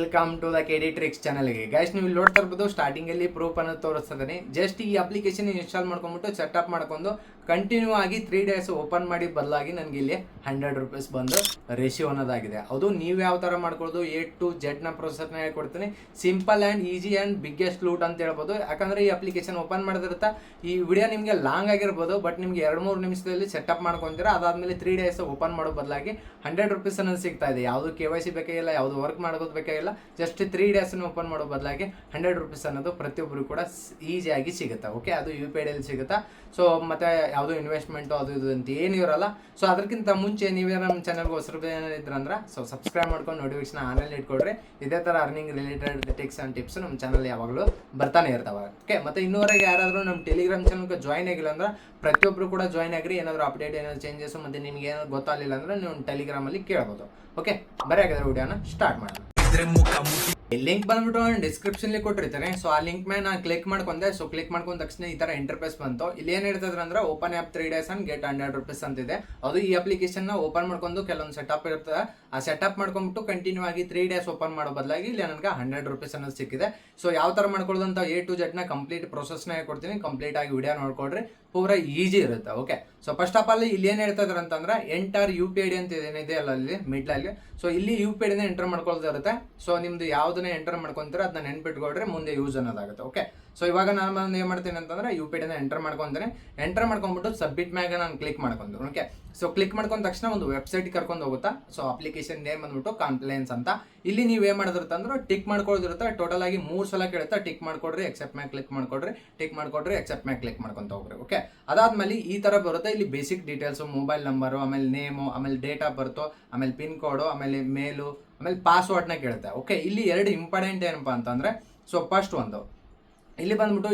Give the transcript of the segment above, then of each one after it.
Welcome to the KD Tricks ಚಾನಲ್ಗೆ guys. ನೀವು ಇಲ್ಲಿ ನೋಡ್ತಾ ಇರ್ಬೋದು ಸ್ಟಾರ್ಟಿಂಗ್ ಅಲ್ಲಿ ಪ್ರೂಫ್ ಅನ್ನು ತೋರಿಸ್ತದೆ. ಜಸ್ಟ್ ಈ ಅಪ್ಲಿಕೇಶನ್ ಇನ್ಸ್ಟಾಲ್ ಮಾಡ್ಕೊಂಡ್ಬಿಟ್ಟು ಸೆಟಪ್ ಮಾಡ್ಕೊಂಡು ಕಂಟಿನ್ಯೂ ಆಗಿ 3 days ಓಪನ್ ಮಾಡಿ ಬದಲಾಗಿ ನನಗೆ ಇಲ್ಲಿ ₹100 ಬಂದು ರೇಷಿಯೋ ಅನ್ನೋದಾಗಿದೆ. ಅದು ನೀವು ಯಾವ ಥರ ಮಾಡ್ಕೊಳ್ಳೋದು A to Z ನ ಪ್ರೊಸೆಸ್ನ ಹೇಳ್ಕೊಡ್ತೀನಿ. Simple and easy and biggest loot ಅಂತ ಹೇಳ್ಬೋದು. ಯಾಕಂದರೆ ಈ ಅಪ್ಲಿಕೇಶನ್ ಓಪನ್ ಮಾಡಿದಿರ್ತಾ ಈ ವಿಡಿಯೋ ನಿಮಗೆ ಲಾಂಗ್ ಆಗಿರ್ಬೋದು, ಬಟ್ ನಿಮಗೆ 2-3 ನಿಮಿಷದಲ್ಲಿ ಸೆಟಪ್ ಮಾಡ್ಕೊತೀರಾ. ಅದಾದಮೇಲೆ 3 days ಓಪನ್ ಮಾಡೋ ಬದಲಾಗಿ ₹100 ಅನ್ನೋದು ಸಿಗ್ತಾ ಇದೆ. ಯಾವುದು KYC ಬೇಕಾಗಿಲ್ಲ, ಯಾವುದು ವರ್ಕ್ ಮಾಡೋದು ಬೇಕಾಗಿಲ್ಲ. ಜಸ್ಟ್ 3 days ಓಪನ್ ಮಾಡೋ ಬದಲಾಗಿ ₹100 ಅನ್ನೋದು ಪ್ರತಿಯೊಬ್ಬರು ಕೂಡ ಈಸಿಯಾಗಿ ಸಿಗುತ್ತೆ. ಓಕೆ, ಅದು UPI ಸಿಗುತ್ತಾ. ಸೊ ಮತ್ತೆ ಯಾವುದೋ ಇನ್ವೆಸ್ಟ್ಮೆಂಟು ಅದು ಇದು ಅಂತ ಏನೂ ಇರೋಲ್ಲ. ಸೊ ಅದಕ್ಕಿಂತ ಮುಂಚೆ ನೀವೇ ನಮ್ಮ ಚಾನಲ್ಗೆ ಹೊಸರು ಏನಿದ್ರಂದ್ರೆ ಸಬ್ಸ್ಕ್ರೈಬ್ ಮಾಡ್ಕೊಂಡು ನೋಟಿಫಿಕೇಶನ್ ಆನ್ಲೈನ್ ಇಟ್ಕೊಳ್ರಿ. ಇದೇ ಥರ earning related tips and tips ನಮ್ಮ ಚಾನಲ್ ಯಾವಾಗಲೂ ಬರ್ತಾನೆ ಇರ್ತಾವೆ. ಓಕೆ, ಮತ್ತು ಇನ್ನೂವರೆಗೆ ಯಾರಾದರೂ ನಮ್ಮ ಟೆಲಿಗ್ರಾಮ್ ಚಾನಲ್ಗೆ ಜಾಯ್ನ್ ಆಗಿಲ್ಲ ಅಂದ್ರೆ ಪ್ರತಿಯೊಬ್ಬರು ಕೂಡ ಜಾಯ್ನ್ ಆಗಿರಿ. ಏನಾದರೂ ಅಪ್ಡೇಟ್ ಏನಾದರೂ ಚೇಂಜಸ್ ಮತ್ತು ನಿಮಗೆ ಏನಾದ್ರು ಗೊತ್ತಾಗಲಿಲ್ಲ ಅಂದರೆ ನೀವು ಟೆಲಿಗ್ರಾಮಲ್ಲಿ ಕೇಳ್ಬೋದು. ಓಕೆ, ಬರೀ ಹಾಗಾದ್ರೆ ವಿಡಿಯೋನ ಸ್ಟಾರ್ಟ್ ಮಾಡೋಣ. ಲಿಂಕ್ ಬಂದ್ಬಿಟ್ಟು ಡಿಸ್ಕ್ರಿಪ್ಷನ್ ಕೊಟ್ಟಿರ್ತಾರೆ. ಸೊ ಆ ಲಿಂಕ್ ಮೇಲೆ ನಾನು ಕ್ಲಿಕ್ ಮಾಡ್ಕೊಂಡೆ. ಸೊ ಕ್ಲಿಕ್ ಮಾಡ್ಕೊಂಡ ತಕ್ಷಣ ಈ ತರ ಇಂಟರ್ಫೇಸ್ ಬಂತು. ಇಲ್ಲಿ ಏನ್ ಹೇಳ್ತಿದ್ರೆ ಅಂದ್ರೆ open app 3 days and get ₹100 ಅಂತಿದೆ. ಅದು ಈ ಅಪ್ಲಿಕೇಶನ್ ನ ಓಪನ್ ಮಾಡ್ಕೊಂಡು ಕೆಲವೊಂದು ಸೆಟಪ್ ಇರ್ತದೆ. ಆ ಸೆಟಪ್ ಮಾಡ್ಕೊಂಡ್ಬಿಟ್ಟು ಕಂಟಿನ್ಯೂ ಆಗಿ 3 days ಓಪನ್ ಮಾಡೋ ಬದಲಾಗಿ ಇಲ್ಲಿ ನನಗೆ ₹100 ಅನ್ನೋದು ಸಿಕ್ಕಿದೆ. ಸೊ ಯಾವ ತರ ಮಾಡ್ಕೊಳ್ಳೋದು ಅಂತ A to Z ನ ಕಂಪ್ಲೀಟ್ ಪ್ರೊಸೆಸ್ ನ ಹೇಳ್ಕೊಡ್ತೀನಿ. ಕಂಪ್ಲೀಟ್ ಆಗಿ ವಿಡಿಯೋ ನೋಡ್ಕೊಡ್ರಿ, ಪೂರ ಈಜಿ ಇರುತ್ತೆ. Okay, so first of all ಇಲ್ಲಿ ಏನ್ ಹೇಳ್ತಾ ಇದಾರೆ ಅಂತಂದ್ರೆ ಎಂಟರ್ UPI ID ಅಂತ ಏನಿದೆ ಅಲ್ಲ ಇಲ್ಲಿ ಮಿಡ್ಲಲ್ಲಿ. ಸೊ ಇಲ್ಲಿ UPI ID ಎಂಟರ್ ಮಾಡ್ಕೊಳ್ತಾ ಇರುತ್ತೆ. ಸೊ ನಿಮ್ದು ಯಾವ್ದನ್ನ ಎಂಟರ್ ಮಾಡ್ಕೊಂತೀರ ಅದನ್ನ ನೆನ್ಪಿಟ್ಕೊಳ್ರೆ ಮುಂದೆ ಯೂಸ್ ಅನ್ನೋದಾಗುತ್ತೆ. ಓಕೆ, ಸೊ ಇವಾಗ ನಾನು ಏನ್ ಮಾಡ್ತೀನಿ ಅಂತಂದ್ರೆ UPI ID ಎಂಟರ್ ಮಾಡ್ಕೊಂತೀನಿ. ಎಂಟರ್ ಮಾಡ್ಕೊಂಡ್ಬಿಟ್ಟು ಸಬ್ಮಿಟ್ ಮ್ಯಾಗ ನಾನು ಕ್ಲಿಕ್ ಮಾಡ್ಕೊಂತೀನಿ. ಓಕೆ, ಸೊ ಕ್ಲಿಕ್ ಮಾಡ್ಕೊಂಡ ತಕ್ಷಣ ಒಂದು ವೆಬ್ಸೈಟ್ ಕರ್ಕೊಂಡು ಹೋಗುತ್ತಾ. ಸೊ ಅಪ್ಲಿಕೇಶನ್ ನೇಮ್ ಬಂದ್ಬಿಟ್ಟು ಕಾಂಪ್ಲೈನ್ಸ್ ಅಂತ. ಇಲ್ಲಿ ನೀವು ಏನ್ ಮಾಡಿದಿರುತ್ತೆ ಅಂದ್ರೆ ಟಿಕ್ ಮಾಡ್ಕೊಳ್ಳೋದಿರುತ್ತೆ. ಟೋಟಲ್ ಆಗಿ 3 ಸಲ ಕೇಳುತ್ತೆ. ಟಿಕ್ ಮಾಡ್ಕೊಡ್ರಿ, ಎಕ್ಸೆಪ್ಟ್ ಮ್ಯಾಗ ಕ್ಲಿಕ್ ಮಾಡ್ಕೊಡ್ರಿ, ಟಿಕ್ ಮಾಡ್ಕೊಡ್ರಿ, ಎಕ್ಸೆಪ್ಟ್ ಮ್ಯಾಗ ಕ್ಲಿಕ್ ಮಾಡ್ಕೊಂತ ಹೋಗ್ರಿ. ಓಕೆ, ಅದಾದ್ಮೇಲೆ ಈ ತರ ಬರುತ್ತೆ. ಇಲ್ಲಿ ಬೇಸಿಕ್ ಡೀಟೇಲ್ಸ್, ಮೊಬೈಲ್ ನಂಬರು, ಆಮೇಲೆ ನೇಮು, ಆಮೇಲೆ ಡೇಟ್ ಆಫ್ ಬರ್ತು, ಆಮೇಲೆ ಪಿನ್ ಕೋಡು, ಆಮೇಲೆ ಮೇಲು, ಆಮೇಲೆ ಪಾಸ್ವರ್ಡ್ನ ಕೇಳುತ್ತೆ. ಓಕೆ, ಇಲ್ಲಿ 2 ಇಂಪಾರ್ಟೆಂಟ್ ಏನಪ್ಪಾ ಅಂತಂದ್ರೆ, ಸೊ ಫಸ್ಟ್ ಒಂದು ಇಲ್ಲಿ ಬಂದ್ಬಿಟ್ಟು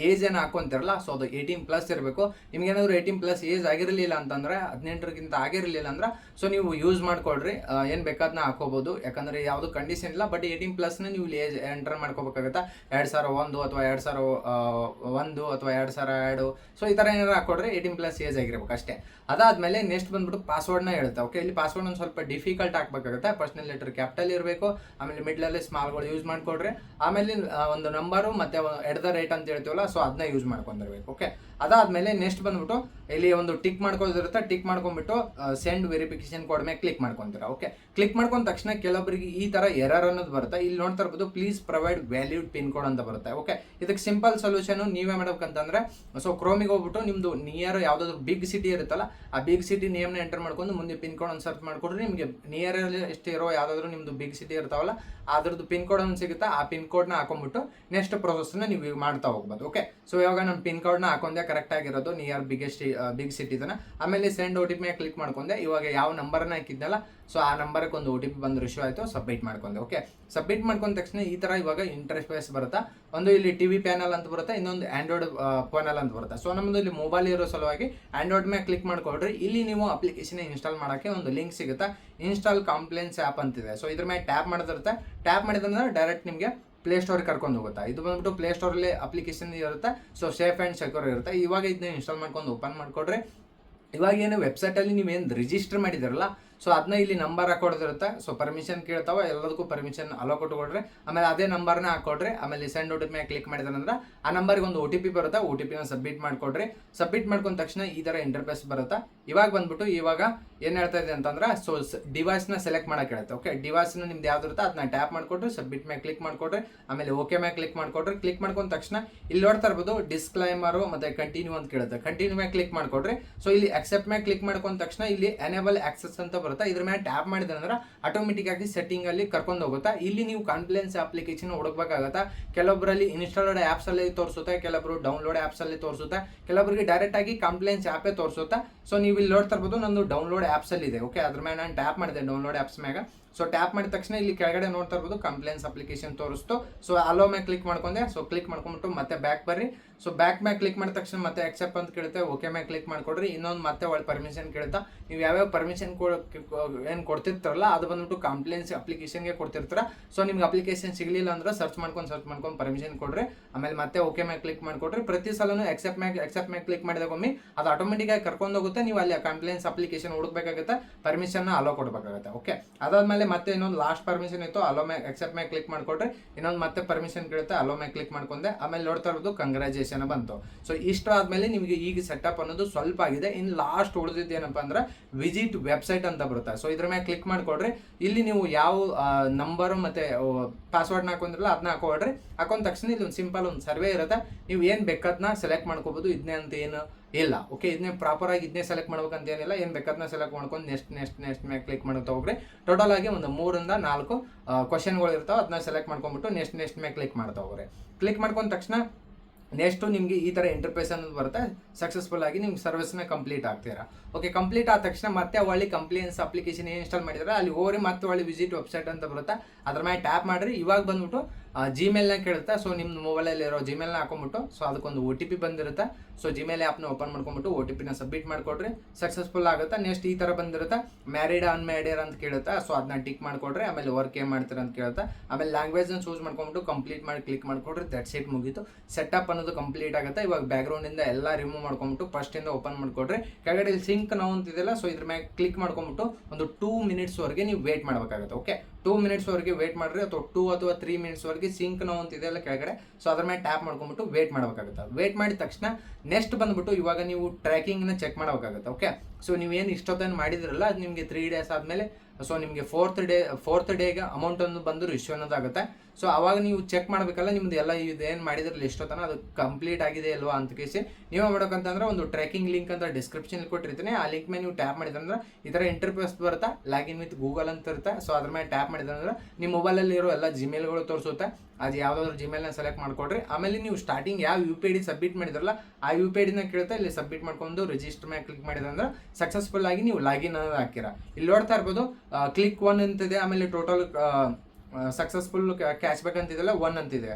ಏಜ್ ಏನು ಹಾಕೊಂತಿರಲ್ಲ. ಸೊ ಅದು 18+ ಇರಬೇಕು. ನಿಮ್ಗೆ ಏನಾದ್ರು 18+ ಏಜ್ ಆಗಿರಲಿಲ್ಲ ಅಂತಂದ್ರೆ 18 ಆಗಿರಲಿಲ್ಲ ಅಂದ್ರೆ ಸೊ ನೀವು ಯೂಸ್ ಮಾಡ್ಕೊಳ್ರಿ. ಏನು ಬೇಕಾದ್ನ ಹಾಕೋಬಹುದು, ಯಾಕಂದ್ರೆ ಯಾವುದು ಕಂಡೀಷನ್ ಇಲ್ಲ. ಬಟ್ 18+ ನೀವು ಏಜ್ ಎಂಟರ್ ಮಾಡ್ಕೋಬೇಕಾಗತ್ತಾ. 2001 ಅಥವಾ 2001 ಅಥವಾ 2002. ಸೊ ಈ ಥರ ಏನಾರು ಹಾಕೊಡ್ರಿ. 18+ ಏಜ್ ಆಗಿರ್ಬೇಕು ಅಷ್ಟೇ. ಅದಾದ್ಮೇಲೆ ನೆಕ್ಸ್ಟ್ ಬಂದ್ಬಿಟ್ಟು ಪಾಸ್ವರ್ಡ್ನ ಹೇಳುತ್ತೆ. ಓಕೆ, ಇಲ್ಲಿ ಪಾಸ್ವರ್ಡ್ ಒಂದು ಸ್ವಲ್ಪ ಡಿಫಿಕಲ್ಟ್ ಹಾಕ್ಬೇಕಾಗುತ್ತೆ. ಫಸ್ಟ್ನಲ್ಲಿ ಲೆಟರ್ ಕ್ಯಾಪಿಟಲ್ ಇರಬೇಕು, ಆಮೇಲೆ ಮಿಡ್ಲಲ್ಲಿ ಸ್ಮಾಲ್ಗಳು ಯೂಸ್ ಮಾಡ್ಕೊಡ್ರಿ. ಆಮೇಲೆ ಒಂದು ನಂಬರು ಮತ್ತೆ @ ಅಂತ ಹೇಳ್ತೀವಲ್ಲ, ಸೊ ಅದನ್ನ ಯೂಸ್ ಮಾಡ್ಕೊಂಡಿರ್ಬೇಕು. ಓಕೆ, ಅದಾದ್ಮೇಲೆ ನೆಕ್ಸ್ಟ್ ಬಂದ್ಬಿಟ್ಟು ಇಲ್ಲಿ ಒಂದು ಟಿಕ್ ಮಾಡ್ಕೊಳ್ಳೋದಿರುತ್ತೆ. ಟಿಕ್ ಮಾಡ್ಕೊಂಡ್ಬಿಟ್ಟು ಸೆಂಡ್ ವೆರಿಫಿಕೇಶನ್ ಕೋಡ್ ಮೇಲೆ ಕ್ಲಿಕ್ ಮಾಡ್ಕೊಂತೀರಾ. ಓಕೆ, ಕ್ಲಿಕ್ ಮಾಡ್ಕೊಂಡ ತಕ್ಷಣ ಕೆಲವೊಬ್ಬರಿಗೆ ಈ ತರ ಎರರ್ ಅನ್ನೋದು ಬರುತ್ತೆ. ಇಲ್ಲಿ ನೋಡ್ತಾ ಇರ್ಬೋದು please provide valid pin code ಅಂತ ಬರುತ್ತೆ. ಓಕೆ, ಇದಕ್ಕೆ ಸಿಂಪಲ್ ಸೊಲ್ಯೂಷನ್ ನೀವೇ ಮಾಡ್ಬೇಕಂತಂದ್ರೆ ಸೊ ಕ್ರೋಮಿಗೆ ಹೋಗ್ಬಿಟ್ಟು ನಿಮ್ದು ನಿಯರ್ ಯಾವ್ದಾದ್ರು ಬಿಗ್ ಸಿಟಿ ಇರುತ್ತಲ್ಲ, ಆ ಬಿಗ್ ಸಿಟಿ ನೇಮ್ನ ಎಂಟರ್ ಮಾಡ್ಕೊಂಡು ಮುಂದೆ ಪಿನ್ ಕೋಡ್ ಒಂದು ಸರ್ಚ್ ಮಾಡ್ಕೊಡ್ರಿ. ನಿಮಗೆ ನಿಯರ್ ಎಷ್ಟಿರೋ ಯಾವ್ದಾದ್ರು ನಿಮ್ದು ಬಿಗ್ ಸಿಟಿ ಇರ್ತಾವಲ್ಲ ಅದ್ರದ್ದು ಪಿನ್ ಕೋಡ್ ಒಂದು ಸಿಗುತ್ತೆ. ಆ ಪಿನ್ ಕೋಡ್ನ ಹಾಕೊಂಡ್ಬಿಟ್ಟು ನೆಕ್ಸ್ಟ್ ಪ್ರೊಸೆಸ್ನ ನೀವು ಮಾಡ್ತಾ ಹೋಗ್ಬೋದು. ಓಕೆ, ಸೊ ಇವಾಗ ನಾನು ಪಿನ್ ಕೋಡ್ನ ಹಾಕೊಂಡೆ ಕರೆಕ್ಟ್ ಆಗಿರೋದು ನಿಯರ್ ಬಿಗ್ ಸಿಟಿದನ್ನ. ಆಮೇಲೆ ಸೆಂಡ್ OTP ಮೇಲೆ ಕ್ಲಿಕ್ ಮಾಡ್ಕೊಂಡೆ. ಇವಾಗ ಯಾವ ನಂಬರ್ನ ಹಾಕಿದ್ನಲ್ಲ ಸೊ ಆ ನಂಬರ್ಗೆ ಒಂದು OTP ಬಂದು ರಿಶ್ಯೂ ಆಯಿತು. ಸಬ್ಮಿಟ್ ಮಾಡ್ಕೊಂಡೆ. ಓಕೆ, ಸಬ್ಮಿಟ್ ಮಾಡ್ಕೊಂಡ ತಕ್ಷಣ ಈ ಥರ ಇವಾಗ ಇಂಟರ್ಫೇಸ್ ಬರುತ್ತಾ. ಒಂದು ಇಲ್ಲಿ TV ಪ್ಯಾನಲ್ ಅಂತ ಬರುತ್ತೆ, ಇನ್ನೊಂದು ಆಂಡ್ರಾಯ್ಡ್ ಪ್ಯಾನಲ್ ಅಂತ ಬರುತ್ತೆ. ಸೊ ನಮ್ಮದು ಇಲ್ಲಿ ಮೊಬೈಲ್ ಇರೋ ಸಲುವಾಗಿ ಆಂಡ್ರಾಯ್ಡ್ ಮೇಲೆ ಕ್ಲಿಕ್ ಮಾಡ್ಕೊಳ್ರಿ. ಇಲ್ಲಿ ನೀವು ಅಪ್ಲಿಕೇಶನ್ ಇನ್ಸ್ಟಾಲ್ ಮಾಡೋಕ್ಕೆ ಒಂದು ಲಿಂಕ್ ಸಿಗುತ್ತೆ. ಇನ್ಸ್ಟಾಲ್ ಕಾಂಪ್ಲೈನ್ಸ್ ಆ್ಯಪ್ ಅಂತಿದೆ. ಸೊ ಇದ್ರ ಮೇಲೆ ಟ್ಯಾಪ್ ಮಾಡೋದಿರುತ್ತೆ. ಟ್ಯಾಪ್ ಮಾಡಿದ್ರೆ ಡೈರೆಕ್ಟ್ ನಿಮಗೆ ಪ್ಲೇಸ್ಟೋರ್ಗೆ ಕರ್ಕೊಂಡು ಹೋಗುತ್ತಾ. ಇದು ಬಂದ್ಬಿಟ್ಟು ಪ್ಲೇಸ್ಟೋರಲ್ಲಿ ಅಪ್ಲಿಕೇಶನ್ ಇರುತ್ತೆ. ಸೊ ಸೇಫ್ ಆ್ಯಂಡ್ ಸೆಕ್ಯೂರ್ ಇರುತ್ತೆ. ಇವಾಗ ಇದನ್ನ ಇನ್ಸ್ಟಾಲ್ ಮಾಡ್ಕೊಂಡು ಓಪನ್ ಮಾಡ್ಕೊಡ್ರಿ. ಇವಾಗ ಏನು ವೆಬ್ಸೈಟಲ್ಲಿ ನೀವೇನು ರಿಜಿಸ್ಟರ್ ಮಾಡಿದಿರಲ್ಲ ಸೊ ಅದನ್ನ ಇಲ್ಲಿ ನಂಬರ್ ಹಾಕೊಡೋದಿರುತ್ತೆ. ಸೊ ಪರ್ಮಿಷನ್ ಕೇಳ್ತಾವ, ಎಲ್ಲದಕ್ಕೂ ಪರ್ಮಿಷನ್ ಅಲೋ ಕೊಟ್ಕೊಡ್ರಿ. ಆಮೇಲೆ ಅದೇ ನಂಬರ್ನ ಹಾಕೊಡ್ರಿ. ಆಮೇಲೆ ಸೆಂಡ್ OTP ಮೇಲೆ ಕ್ಲಿಕ್ ಮಾಡಿದ್ರಂದ್ರೆ ಆ ನಂಬರ್ಗೆ ಒಂದು OTP ಬರುತ್ತೆ. OTPನ ಸಬ್ಮಿಟ್ ಮಾಡ್ಕೊಡ್ರಿ. ಸಬ್ಮಿಟ್ ಮಾಡ್ಕೊಂಡ ತಕ್ಷಣ ಈ ಥರ ಇಂಟರ್ಫೇಸ್ ಬರುತ್ತೆ. ಇವಾಗ ಬಂದ್ಬಿಟ್ಟು ಇವಾಗ ಏನು ಹೇಳ್ತಾ ಇದೆ ಅಂತಂದ್ರೆ ಸೊ ಡಿವೈಸ್ನ ಸೆಲೆಕ್ಟ್ ಮಾಡಕ್ಕೆ ಹೇಳುತ್ತೆ. ಓಕೆ, ಡಿವೈಸ್ನ ನಿಮ್ದು ಯಾವ್ದು ಇರುತ್ತೆ ಅದನ್ನ ಟ್ಯಾಪ್ ಮಾಡ್ಕೊಡ್ರಿ. ಸಬ್ಮಿಟ್ ಮೇಲೆ ಕ್ಲಿಕ್ ಮಾಡ್ಕೊಡ್ರಿ. ಆಮೇಲೆ ಓಕೆ ಮೇಲೆ ಕ್ಲಿಕ್ ಮಾಡ್ಕೊಡ್ರಿ. ಕ್ಲಿಕ್ ಮಾಡ್ಕೊಂಡ ತಕ್ಷಣ ಇಲ್ಲಿ ನೋಡ್ತಾ ಇರ್ಬೋದು ಡಿಸ್ಕ್ಲೈಮರು ಮತ್ತೆ ಕಂಟಿನ್ಯೂ ಅಂತ ಕೇಳುತ್ತೆ. ಕಂಟಿನ್ಯೂ ಮೇಲೆ ಕ್ಲಿಕ್ ಮಾಡ್ಕೊಡ್ರಿ. ಸೊ ಇಲ್ಲಿ ಅಕ್ಸೆಪ್ಟ್ ಮೇಲೆ ಕ್ಲಿಕ್ ಮಾಡ್ಕೊಂಡ ತಕ್ಷಣ ಇಲ್ಲಿ ಎನೇಬಲ್ ಆಕ್ಸೆಸ್ ಅಂತ ಬರುತ್ತೆ. ಇದ್ರ ಮೇಲೆ ಟ್ಯಾಪ್ ಮಾಡಿದ್ರೆ ಅಂದ್ರೆ ಆಟೋಮೆಟಿಕ್ ಆಗಿ ಸೆಟ್ಟಿಂಗ್ ಅಲ್ಲಿ ಕರ್ಕೊಂಡು ಹೋಗುತ್ತಾ. ಇಲ್ಲಿ ನೀವು ಕಾಂಪ್ಲೈನ್ಸ್ ಅಪ್ಲಿಕೇಶನ್ ಹುಡುಕ್ಬೇಕಾಗತ್ತಾ. ಕೆಲವೊಬ್ಬರಲ್ಲಿ ಇನ್ಸ್ಟಾಲ್ಡ್ ಆಪ್ಸ್ ಅಲ್ಲಿ ತೋರಿಸುತ್ತೆ, ಕೆಲವೊಬ್ರು ಡೌನ್ಲೋಡ್ ಆಪ್ಸ್ ಅಲ್ಲಿ ತೋರಿಸುತ್ತೆ, ಕೆಲವೊಬ್ಬರಿಗೆ ಡೈರೆಕ್ಟ್ ಆಗಿ ಕಾಂಪ್ಲೈನ್ಸ್ ಆಪೇ ತೋರಿಸುತ್ತೆ. ಸೊ ನೀವು ಇಲ್ಲಿ ನೋಡ್ತಾ ಇರ್ಬೋದು ನಂದು ಡೌನ್ಲೋಡ್ ಆಪ್ಸ್ ಅಲ್ಲಿ ಇದೆ. ಓಕೆ, ಅದ್ರ ಮೇಲೆ ನಾನು ಟ್ಯಾಪ್ ಮಾಡಿದೆ ಡೌನ್ಲೋಡ್ ಆಪ್ಸ್ ಮ್ಯಾಗ. ಸೊ ಟ್ಯಾಪ್ ಮಾಡಿದ ತಕ್ಷಣ ಇಲ್ಲಿ ಕೆಳಗಡೆ ನೋಡ್ತಾ ಇರ್ಬೋದು ಕಂಪ್ಲೇನ್ಸ್ ಅಪ್ಲಿಕೇಶನ್ ತೋರಿಸ್ತು. ಸೊ ಅಲೋ ಮೇಲೆ ಕ್ಲಿಕ್ ಮಾಡ್ಕೊಂಡೆ. ಸೊ ಕ್ಲಿಕ್ ಮಾಡ್ಕೊಂಡ್ಬಿಟ್ಟು ಮತ್ತೆ ಬ್ಯಾಕ್ ಬರ್ರಿ. ಸೊ ಬ್ಯಾಕ್ ಮ್ಯಾಗ ಕ್ಲಿಕ್ ಮಾಡಿದ ತಕ್ಷಣ ಮತ್ತೆ ಅಕ್ಸೆಪ್ಟ್ ಅಂತ ಕೇಳುತ್ತೆ, ಓಕೆ ಮ್ಯಾಗ ಕ್ಲಿಕ್ ಮಾಡ್ಕೊಡ್ರಿ. ಇನ್ನೊಂದು ಮತ್ತೆ ಒಳ್ಳೆ ಪರ್ಮಿಷನ್ ಕೇಳ್ತಾ, ನೀವು ಯಾವ್ಯಾವ ಪರ್ಮಿಷನ್ ಏನು ಕೊಡ್ತಿರ್ತಾರಲ್ಲ ಅದು ಬಂದ್ಬಿಟ್ಟು ಕಂಪ್ಲೇಂಟ್ಸ್ ಅಪ್ಲಿಕೇಶನ್ಗೆ ಕೊಡ್ತಿರ್ತಾರ. ಸೊ ನಿಮ್ಗೆ ಅಪ್ಲಿಕೇಶನ್ ಸಿಗಲಿಲ್ಲ ಅಂದ್ರೆ ಸರ್ಚ್ ಮಾಡ್ಕೊಂಡು ಪರ್ಮಿಷನ್ ಕೊಡ್ರಿ. ಆಮೇಲೆ ಮತ್ತೆ ಓಕೆ ಮ್ಯಾಗ ಕ್ಲಿಕ್ ಮಾಡ್ಕೊಡ್ರಿ. ಪ್ರತಿ ಸಲನೂ ಅಕ್ಸೆಪ್ಟ್ ಮ್ಯಾಗ ಕ್ಲಿಕ್ ಮಾಡಿದಾಗ ಒಮ್ಮೆ ಅದು ಆಟೋಮೆಟಿಕ್ ಆಗಿ ಕರ್ಕೊಂಡು ಹೋಗುತ್ತೆ. ನೀವು ಅಲ್ಲಿ ಕಂಪ್ಲೇಂಟ್ಸ್ ಅಪ್ಲಿಕೇಶನ್ ಹುಡುಕ್ಬೇಕಾಗುತ್ತೆ, ಪರ್ಮಿಷನ್ ಅಲೋ ಕೊಡಬೇಕಾಗುತ್ತೆ. ಓಕೆ, ಅದಾದ್ಮೇಲೆ ಮತ್ತೆ ಇನ್ನೊಂದು ಲಾಸ್ಟ್ ಪರ್ಮಿಷನ್ ಇತ್ತು, ಅಲೋ ಮ್ಯಾಗ ಅಕ್ಸೆಪ್ಟ್ ಮ್ಯಾಗ ಕ್ಲಿಕ್ ಮಾಡ್ಕೊಡ್ರಿ. ಇನ್ನೊಂದು ಮತ್ತೆ ಪರ್ಮಿಷನ್ ಕೇಳುತ್ತೆ, ಅಲೋ ಮ್ಯಾಗ ಕ್ಲಿಕ್ ಮಾಡ್ಕೊಂಡೆ. ಆಮೇಲೆ ನೋಡ್ತಾ ಇರೋದು ಕಂಗ್ರಾಚುಲೇಷನ್ ಬಂತು. ಸೊ ಇಷ್ಟ ಆದ್ಮೇಲೆ ನಿಮಗೆ ಈಗ ಸೆಟಪ್ ಅನ್ನೋದು ಸ್ವಲ್ಪ ಆಗಿದೆ. ಇನ್ನು ಲಾಸ್ಟ್ ಉಳಿದಿದ್ದು ಏನಪ್ಪಾ ಅಂದ್ರೆ ವಿಸಿಟ್ ವೆಬ್ಸೈಟ್ ಅಂತ ಬರುತ್ತೆ. ಸೊ ಇದ್ರ ಮೇಲೆ ಕ್ಲಿಕ್ ಮಾಡ್ಕೊಡ್ರಿ. ಇಲ್ಲಿ ನೀವು ಯಾವ ನಂಬರ್ ಮತ್ತೆ ಪಾಸ್ವರ್ಡ್ನ ಹಾಕೊಂಡಿರಲ್ಲ ಅದನ್ನ ಹಾಕೊಡ್ರಿ. ಹಾಕೊಂಡ ತಕ್ಷಣ ಇಲ್ಲಿ ಒಂದು ಸಿಂಪಲ್ ಒಂದು ಸರ್ವೆ ಇರುತ್ತೆ. ನೀವು ಏನು ಬೇಕಾದ್ನ ಸೆಲೆಕ್ಟ್ ಮಾಡ್ಕೋಬಹುದು. ಇದನ್ನೇ ಅಂತ ಏನು ಇಲ್ಲ. ಓಕೆ, ಇದನ್ನೇ ಪ್ರಾಪರ್ ಆಗಿ ಇದನ್ನೇ ಸೆಲೆಕ್ಟ್ ಮಾಡ್ಬೇಕಂತ ಏನಿಲ್ಲ. ಏನು ಬೇಕಾದ್ನ ಸೆಲೆಕ್ಟ್ ಮಾಡ್ಕೊಂಡು ನೆಕ್ಸ್ಟ್ ಮೇಲೆ ಕ್ಲಿಕ್ ಮಾಡ್ತಾ ಹೋಗ್ರಿ. ಟೋಟಲ್ ಆಗಿ ಒಂದು 3 ಇಂದ 4 ಕ್ವಶನ್ಗಳು ಇರ್ತಾವೆ. ಅದನ್ನ ಸೆಲೆಕ್ಟ್ ಮಾಡ್ಕೊಂಡ್ಬಿಟ್ಟು ನೆಕ್ಸ್ಟ್ ಮೇಲೆ ಕ್ಲಿಕ್ ಮಾಡ್ತಾ ಹೋಗ್ರಿ. ಕ್ಲಿಕ್ ಮಾಡ್ಕೊಂಡ ತಕ್ಷಣ ನೆಕ್ಸ್ಟು ನಿಮಗೆ ಈ ಥರ ಇಂಟರ್ಫೇಸ್ ಅನ್ನೋದು ಬರುತ್ತೆ. ಸಕ್ಸಸ್ಫುಲ್ ಆಗಿ ನಿಮ್ಗೆ ಸರ್ವಿಸ್ನ ಕಂಪ್ಲೀಟ್ ಆಗ್ತೀರಾ. ಓಕೆ, ಕಂಪ್ಲೀಟ್ ಆದ ತಕ್ಷಣ ಮತ್ತೆ ಒಳ್ಳೆ ಕಂಪ್ಲೇಂಟ್ಸ್ ಅಪ್ಲಿಕೇಶನ್ ಏನು ಇನ್ಸ್ಟಾಲ್ ಮಾಡಿದ್ರೆ ಅಲ್ಲಿ ಹೋಗ್ರಿ ಮತ್ತೆ ಒಳ್ಳೆ ವಿಸಿಟ್ ವೆಬ್ಸೈಟ್ ಅಂತ ಬರುತ್ತೆ. ಅದ್ರ ಮೇಲೆ ಟ್ಯಾಪ್ ಮಾಡಿರಿ. ಇವಾಗ ಬಂದ್ಬಿಟ್ಟು ಜಿಮೇಲ್ನ ಕೇಳುತ್ತೆ. ಸೊ ನಿಮ್ಮ ಮೊಬೈಲಲ್ಲಿ ಇರೋ ಜಿಮೇಲ್ನ ಹಾಕೊಂಡ್ಬಿಟ್ಟು ಸೊ ಅದಕ್ಕೊಂದು OTP ಬಂದಿರುತ್ತೆ. ಸೊ ಜಿಮೇಲ್ ಆ್ಯಪ್ನ ಓಪನ್ ಮಾಡ್ಕೊಂಡ್ಬಿಟ್ಟು OTPನ ಸಬ್ಮಿಟ್ ಮಾಡಿಕೊಡ್ರಿ. ಸಕ್ಸಸ್ಫುಲ್ ಆಗುತ್ತೆ. ನೆಕ್ಸ್ಟ್ ಈ ಥರ ಬಂದಿರುತ್ತೆ, ಮ್ಯಾರಿಡ್ ಅನ್ಮ್ಯಾರಿಡ್ ಅಂತ ಕೇಳುತ್ತೆ. ಸೊ ಅದನ್ನ ಟಿಕ್ ಮಾಡ್ಕೊಡ್ರಿ. ಆಮೇಲೆ ವರ್ಕ್ ಏನು ಮಾಡ್ತೀರ ಅಂತ ಕೇಳುತ್ತೆ. ಆಮೇಲೆ ಲ್ಯಾಂಗ್ವೇಜ್ನ ಚೂಸ್ ಮಾಡ್ಕೊಂಡ್ಬಿಟ್ಟು ಕಂಪ್ಲೀಟ್ ಮಾಡಿ ಕ್ಲಿಕ್ ಮಾಡ್ಕೊಡ್ರಿ. ದಟ್ಸ್ ಇಟ್, ಮುಗೀತು. ಸೆಟಪ್ ಅನ್ನೋದು ಕಂಪ್ಲೀಟ್ ಆಗುತ್ತೆ. ಇವಾಗ ಬ್ಯಾಕ್ಗ್ರೌಂಡಿಂದ ಎಲ್ಲ ರಿಮೂವ್ ಮಾಡ್ಕೊಂಡ್ಬಿಟ್ಟು ಫಸ್ಟಿಂದ ಓಪನ್ ಮಾಡ್ಕೊಡ್ರಿ. ಕೆಳಗಡೆ ಇಲ್ಲಿ ಸಿಂಕ್ ನಾವು ಅಂತಿದೆಯಲ್ಲ, ಸೊ ಇದ್ರ ಮೇಲೆ ಕ್ಲಿಕ್ ಮಾಡ್ಕೊಂಡ್ಬಿಟ್ಟು ಒಂದು 2 ಮಿನಿಟ್ಸ್ವರೆಗೆ ನೀವು ವೇಟ್ ಮಾಡಬೇಕಾಗುತ್ತೆ. ಓಕೆ, 2 ಮಿನಿಟ್ಸ್ವರೆಗೆ ವೇಟ್ ಮಾಡಿರಿ, ಅಥವಾ 2 ಅಥವಾ 3 ಮಿನಿಟ್ಸ್ವರೆಗೆ ಸಿಂಕ್ ನಾವು ಅಂತಿದೆಯಲ್ಲ ಕೆಳಗಡೆ, ಸೊ ಅದ್ರ ಮೇಲೆ ಟ್ಯಾಪ್ ಮಾಡ್ಕೊಂಡ್ಬಿಟ್ಟು ವೇಟ್ ಮಾಡಬೇಕಾಗುತ್ತೆ. ವೇಟ್ ಮಾಡಿದ ತಕ್ಷಣ ನೆಕ್ಸ್ಟ್ ಬಂದ್ಬಿಟ್ಟು ಇವಾಗ ನೀವು ಟ್ರ್ಯಾಕಿಂಗ್ನ ಚೆಕ್ ಮಾಡಬೇಕಾಗುತ್ತೆ. ಓಕೆ, ಸೊ ನೀವೇನು ಇಷ್ಟೊತ್ತೇನು ಮಾಡಿದ್ರಲ್ಲ ಅದು ನಿಮಗೆ 3 ಡೇಸ್ ಆದಮೇಲೆ ಸೊ ನಿಮಗೆ ಫೋರ್ತ್ ಡೇಗೆ ಅಮೌಂಟ್ ಒಂದು ಬಂದು ರಿಶ್ಯೂ ಅನ್ನೋದಾಗುತ್ತೆ. ಸೊ ಅವಾಗ ನೀವು ಚೆಕ್ ಮಾಡಬೇಕಲ್ಲ ನಿಮ್ದು ಎಲ್ಲ ಇದೇನು ಮಾಡಿದ್ರಲ್ಲ ಇಷ್ಟೊತ್ತನ ಅದು ಕಂಪ್ಲೀಟ್ ಆಗಿದೆ ಅಲ್ವಾ ಅಂತ ಕೇಸಿ ನೀವು ಮಾಡ್ಬೇಕಂತಂದ್ರೆ ಒಂದು ಟ್ರ್ಯಾಕಿಂಗ್ ಲಿಂಕ್ ಅಂತ ಡಿಸ್ಕ್ರಿಪ್ಷನ್ ಕೊಟ್ಟಿರ್ತೀನಿ. ಆ ಲಿಂಕ್ ಮೇಲೆ ನೀವು ಟ್ಯಾಪ್ ಮಾಡಿದ್ರಂದ್ರೆ ಈ ಥರ ಇಂಟರ್ಫೇಸ್ ಬರುತ್ತೆ. ಲಾಗಿನ್ ವಿತ್ ಗೂಗಲ್ ಅಂತ ಇರುತ್ತೆ. ಸೊ ಅದ್ರ ಮೇಲೆ ಟ್ಯಾಪ್ ಮಾಡಿದ್ರಂದ್ರೆ ನಿಮ್ಮ ಮೊಬೈಲಲ್ಲಿ ಇರೋ ಎಲ್ಲ ಜಿಮೇಲ್ಗಳು ತೋರಿಸುತ್ತೆ. ಅದು ಯಾವುದಾದ್ರು ಜಿಮೇಲ್ನ ಸೆಲೆಕ್ಟ್ ಮಾಡ್ಕೊಡ್ರಿ. ಆಮೇಲೆ ನೀವು ಸ್ಟಾರ್ಟಿಂಗ್ ಯಾವ UPID ಸಬ್ಮಿಟ್ ಮಾಡಿದ್ರಲ್ಲ ಆ UPIDನ ಕೇಳುತ್ತೆ. ಇಲ್ಲಿ ಸಬ್ಮಿಟ್ ಮಾಡ್ಕೊಂಡು ರಿಜಿಸ್ಟರ್ ಮೇಲೆ ಕ್ಲಿಕ್ ಮಾಡಿದ್ರಂದ್ರೆ ಸಕ್ಸಸ್ಫುಲ್ ಆಗಿ ನೀವು ಲಾಗಿನ್ ಅನ್ನೋದು ಹಾಕಿರ. ಇಲ್ಲಿ ನೋಡ್ತಾ ಇರ್ಬೋದು ಕ್ಲಿಕ್ 1 ಅಂತಿದೆ. ಆಮೇಲೆ ಟೋಟಲ್ ಸಕ್ಸಸ್ಫುಲ್ ಕ್ಯಾಶ್ ಬ್ಯಾಕ್ ಅಂತಿದೆಲ್ಲ 1 ಅಂತಿದೆ.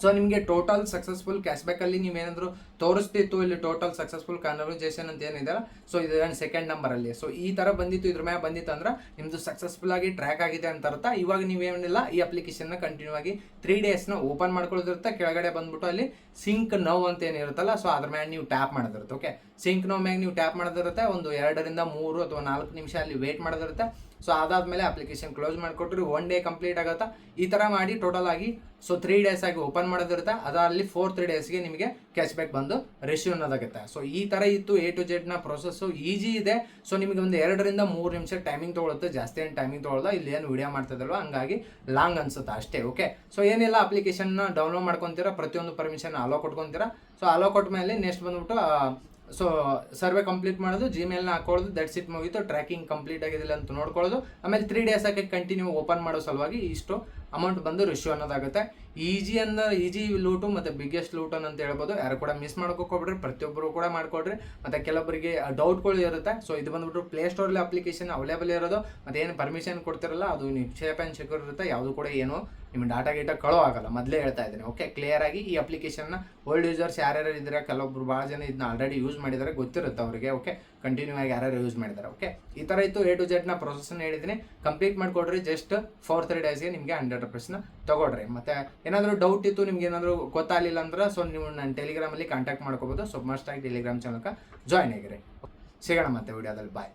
ಸೊ ನಿಮಗೆ ಟೋಟಲ್ ಸಕ್ಸಸ್ಫುಲ್ ಕ್ಯಾಶ್ ಬ್ಯಾಕಲ್ಲಿ ನೀವೇನಾದರೂ ತೋರಿಸ್ತಿತ್ತು ಇಲ್ಲಿ ಟೋಟಲ್ ಸಕ್ಸಸ್ಫುಲ್ ಕನ್ವರ್ಜೇಷನ್ ಅಂತ ಏನಿದೆಯಲ್ಲ, ಸೊ ಇದು ಸೆಕೆಂಡ್ ನಂಬರಲ್ಲಿ. ಸೊ ಈ ಥರ ಬಂದಿತ್ತು, ಇದ್ರ ಮೇಲೆ ಬಂದಿತ್ತು ಅಂದ್ರೆ ನಿಮ್ಮದು ಸಕ್ಸಸ್ಫುಲ್ ಆಗಿ ಟ್ರ್ಯಾಕ್ ಆಗಿದೆ ಅಂತ ಅರ್ಥ. ಇವಾಗ ನೀವೇನಿಲ್ಲ ಈ ಅಪ್ಲಿಕೇಶನ್ನ ಕಂಟಿನ್ಯೂ ಆಗಿ 3 ಡೇಸ್ನ ಓಪನ್ ಮಾಡ್ಕೊಳ್ಳೋದಿರುತ್ತೆ. ಕೆಳಗಡೆ ಬಂದ್ಬಿಟ್ಟು ಅಲ್ಲಿ ಸಿಂಕ್ ನೌ ಅಂತ ಏನಿರುತ್ತಲ್ಲ, ಸೊ ಅದ್ರ ಮೇಲೆ ನೀವು ಟ್ಯಾಪ್ ಮಾಡೋದಿರುತ್ತೆ. ಓಕೆ, ಸಿಂಕ್ ನೌ ಮ್ಯಾಗ ನೀವು ಟ್ಯಾಪ್ ಮಾಡೋದಿರುತ್ತೆ. ಒಂದು 2 ರಿಂದ 3 ಅಥವಾ 4 ನಿಮಿಷ ಅಲ್ಲಿ ವೇಟ್ ಮಾಡೋದಿರುತ್ತೆ. ಸೊ ಅದಾದ್ಮೇಲೆ ಅಪ್ಲಿಕೇಶನ್ ಕ್ಲೋಸ್ ಮಾಡಿಕೊಟ್ರಿ. 1 ಡೇ ಕಂಪ್ಲೀಟ್ ಆಗುತ್ತಾ. ಈ ಥರ ಮಾಡಿ ಟೋಟಲ್ ಆಗಿ ಸೊ 3 ಡೇಸ್ ಆಗಿ ಓಪನ್ ಮಾಡೋದಿರುತ್ತೆ. ಅದಾದಲ್ಲಿ 4th ಡೇಸ್ಗೆ ನಿಮಗೆ ಕ್ಯಾಶ್ ಬ್ಯಾಕ್ ಬಂದು ರಿಶ್ಯೂ ಅನ್ನೋದಾಗುತ್ತೆ. ಸೊ ಈ ಥರ ಇತ್ತು A to Z ನ ಪ್ರೊಸೆಸ್ಸು. ಈಜಿ ಇದೆ. ಸೊ ನಿಮಗೆ ಒಂದು 2 ರಿಂದ 3 ನಿಮಿಷ ಟೈಮಿಂಗ್ ತೊಗೊಳುತ್ತೆ. ಜಾಸ್ತಿ ಏನು ಟೈಮಿಂಗ್ ತೊಗೊಳ್ಳೋಲ್ಲ. ಇಲ್ಲಿ ಏನು ವಿಡಿಯೋ ಮಾಡ್ತಿದ್ದಲ್ವ ಹಂಗಾಗಿ ಲಾಂಗ್ ಅನ್ಸುತ್ತೆ ಅಷ್ಟೇ. ಓಕೆ, ಸೊ ಏನಿಲ್ಲ, ಅಪ್ಲಿಕೇಶನ್ನ ಡೌನ್ಲೋಡ್ ಮಾಡ್ಕೊತೀರಾ, ಪ್ರತಿಯೊಂದು ಪರ್ಮಿಷನ್ ಅಲೋ ಕೊಟ್ಕೊತೀರಾ. ಸೊ ಅಲೋ ಕೊಟ್ಟ ಮೇಲೆ ನೆಕ್ಸ್ಟ್ ಬಂದ್ಬಿಟ್ಟು ಸೊ ಸರ್ವೆ ಕಂಪ್ಲೀಟ್ ಮಾಡೋದು, ಜಿಮೇಲ್ನ ಹಾಕೊಳ್ಳೋದು, ದಟ್ಸ್ ಇಟ್, ಮುಗೀತು. ಟ್ರ್ಯಾಕಿಂಗ್ ಕಂಪ್ಲೀಟ್ ಆಗಿದಿಲ್ಲ ಅಂತ ನೋಡ್ಕೊಳ್ಳೋದು. ಆಮೇಲೆ 3 ಡೇಸ್ ಆಗಿ ಕಂಟಿನ್ಯೂ ಓಪನ್ ಮಾಡೋ ಸಲುವಾಗಿ ಇಷ್ಟು ಅಮೌಂಟ್ ಬಂದು ರಿಶ್ಯೂ ಅನ್ನೋದಾಗುತ್ತೆ. ಈಜಿ ಲೂಟು ಮತ್ತು ಬಿಗ್ಗೆಸ್ಟ್ ಲೂಟ್ ಅಂತ ಹೇಳ್ಬೋದು. ಯಾರು ಕೂಡ ಮಿಸ್ ಮಾಡ್ಕೋಬಿಡ್ರಿ, ಪ್ರತಿಯೊಬ್ಬರು ಕೂಡ ಮಾಡ್ಕೊಡ್ರಿ. ಮತ್ತು ಕೆಲವೊಬ್ಬರಿಗೆ ಡೌಟ್ಗಳು ಇರುತ್ತೆ. ಸೊ ಇದು ಬಂದ್ಬಿಟ್ಟು ಪ್ಲೇಸ್ಟೋರಲ್ಲಿ ಅಪ್ಲಿಕೇಶನ್ ಅವೈಲೇಬಲ್ ಇರೋದು. ಮತ್ತು ಏನು ಪರ್ಮಿಷನ್ ಕೊಡ್ತಿರಲ್ಲ ಅದು ನೀವು ಸೇಫ್ ಆ್ಯಂಡ್ ಸೆಕ್ಯೂರ್ ಇರುತ್ತೆ. ಯಾವುದು ಕೂಡ ಏನು ನಿಮ್ಮ ಡಾಟಾ ಕಳೋ ಆಗಲ್ಲ, ಮೊದಲೇ ಹೇಳ್ತಾ ಇದ್ದೀನಿ. ಓಕೆ, ಕ್ಲಿಯರ್ ಆಗಿ ಈ ಅಪ್ಲಿಕೇಶನ್ನ ಓಲ್ಡ್ ಯೂಸರ್ಸ್ ಯಾರ್ಯಾರು ಇದ್ದಾರೆ, ಕೆಲವೊಬ್ರು ಭಾಳ ಜನ ಇದನ್ನ ಆಲ್ರೆಡಿ ಯೂಸ್ ಮಾಡಿದ್ದಾರೆ, ಗೊತ್ತಿರುತ್ತೆ ಅವರಿಗೆ. ಓಕೆ, ಕಂಟಿನ್ಯೂ ಆಗಿ ಯಾರ್ಯಾರು ಯೂಸ್ ಮಾಡಿದ್ದಾರೆ. ಓಕೆ, ಈ ಥರ ಇತ್ತು A to Z ನ ಪ್ರೊಸೆಸ್ನ ಹೇಳಿದ್ದೀನಿ. ಕಂಪ್ಲೀಟ್ ಮಾಡಿಕೊಡ್ರಿ. ಜಸ್ಟ್ 4-3 ಡೇಸ್ಗೆ ನಿಮಗೆ 100% ತಗೊಳ್ರಿ. ಮತ್ತು ಏನಾದರೂ ಡೌಟ್ ಇತ್ತು, ನಿಮ್ಗೆ ಏನಾದರೂ ಗೊತ್ತಾಗಲಿಲ್ಲ ಅಂದ್ರೆ ಸೊ ನೀವು ನನ್ನ ಟೆಲಿಗ್ರಾಮಲ್ಲಿ ಕಾಂಟ್ಯಾಕ್ಟ್ ಮಾಡ್ಕೋಬೋದು. ಸೊ ಮಸ್ಟ್ ಆಗಿ ಟೆಲಿಗ್ರಾಮ್ ಚಾನಲ್ಗೆ ಜಾಯ್ನ್ ಆಗಿರಿ. ಸಿಗೋಣ ಮತ್ತೆ ವಿಡಿಯೋದಲ್ಲಿ. ಬಾಯ್.